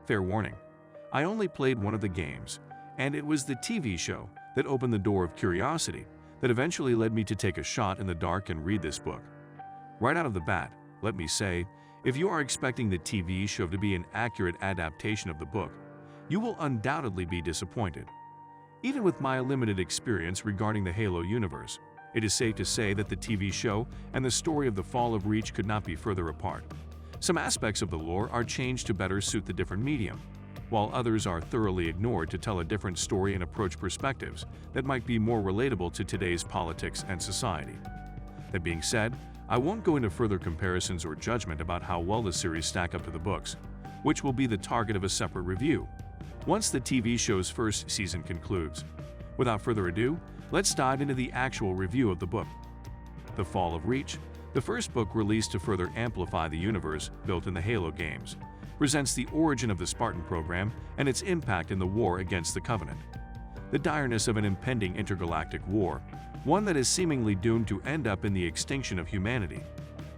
Fair warning, I only played one of the games, and it was the TV show that opened the door of curiosity that eventually led me to take a shot in the dark and read this book. Right out of the bat, let me say, if you are expecting the TV show to be an accurate adaptation of the book, you will undoubtedly be disappointed. Even with my limited experience regarding the Halo universe, it is safe to say that the TV show and the story of the fall of Reach could not be further apart. Some aspects of the lore are changed to better suit the different medium, while others are thoroughly ignored to tell a different story and approach perspectives that might be more relatable to today's politics and society. That being said, I won't go into further comparisons or judgment about how well the series stack up to the books, which will be the target of a separate review once the TV show's first season concludes. Without further ado, let's dive into the actual review of the book. The Fall of Reach, the first book released to further amplify the universe built in the Halo games, presents the origin of the Spartan program and its impact in the war against the Covenant. The direness of an impending intergalactic war, one that is seemingly doomed to end up in the extinction of humanity,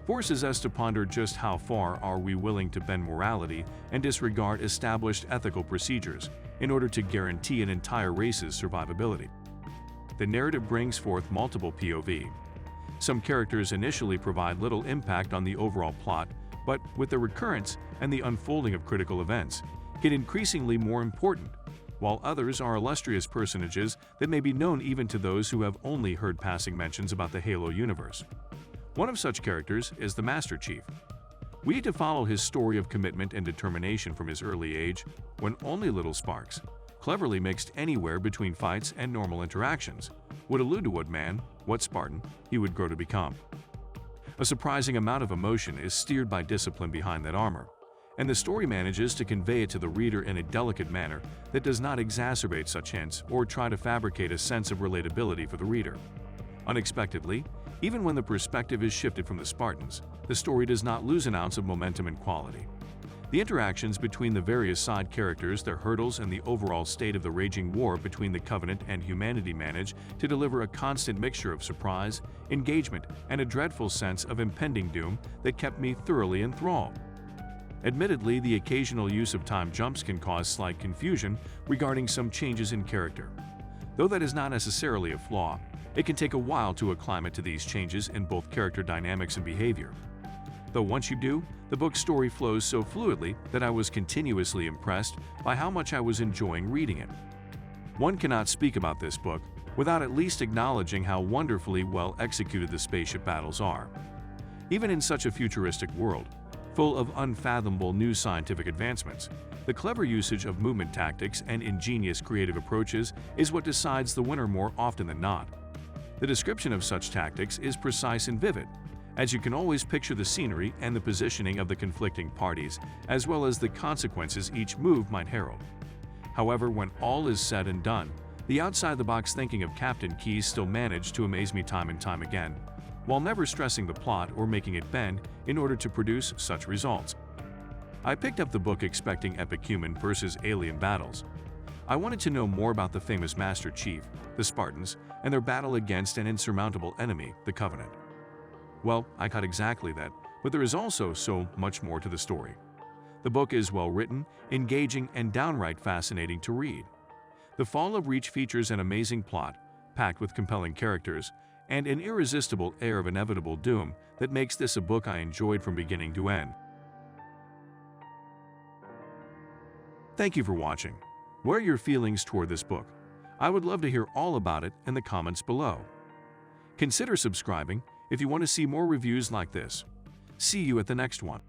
forces us to ponder just how far are we willing to bend morality and disregard established ethical procedures in order to guarantee an entire race's survivability. The narrative brings forth multiple POV. Some characters initially provide little impact on the overall plot, but with the recurrence and the unfolding of critical events, get increasingly more important, while others are illustrious personages that may be known even to those who have only heard passing mentions about the Halo universe. One of such characters is the Master Chief. We need to follow his story of commitment and determination from his early age, when only little sparks, cleverly mixed anywhere between fights and normal interactions, would allude to what Spartan he would grow to become. A surprising amount of emotion is steered by discipline behind that armor, and the story manages to convey it to the reader in a delicate manner that does not exacerbate such hints or try to fabricate a sense of relatability for the reader. Unexpectedly, even when the perspective is shifted from the Spartans, the story does not lose an ounce of momentum and quality. The interactions between the various side characters, their hurdles, and the overall state of the raging war between the Covenant and humanity manage to deliver a constant mixture of surprise, engagement, and a dreadful sense of impending doom that kept me thoroughly enthralled. Admittedly, the occasional use of time jumps can cause slight confusion regarding some changes in character. Though that is not necessarily a flaw, it can take a while to acclimate to these changes in both character dynamics and behavior. Though once you do, the book's story flows so fluidly that I was continuously impressed by how much I was enjoying reading it. One cannot speak about this book without at least acknowledging how wonderfully well executed the spaceship battles are. Even in such a futuristic world, full of unfathomable new scientific advancements, the clever usage of movement tactics and ingenious creative approaches is what decides the winner more often than not. The description of such tactics is precise and vivid, as you can always picture the scenery and the positioning of the conflicting parties, as well as the consequences each move might herald. However, when all is said and done, the outside-the-box thinking of Captain Keyes still managed to amaze me time and time again, while never stressing the plot or making it bend in order to produce such results. I picked up the book expecting epic human versus alien battles. I wanted to know more about the famous Master Chief, the Spartans, and their battle against an insurmountable enemy, the Covenant. Well, I got exactly that, but there is also so much more to the story. The book is well written, engaging, and downright fascinating to read. The Fall of Reach features an amazing plot, packed with compelling characters, and an irresistible air of inevitable doom that makes this a book I enjoyed from beginning to end. Thank you for watching. What are your feelings toward this book? I would love to hear all about it in the comments below. Consider subscribing if you want to see more reviews like this. See you at the next one.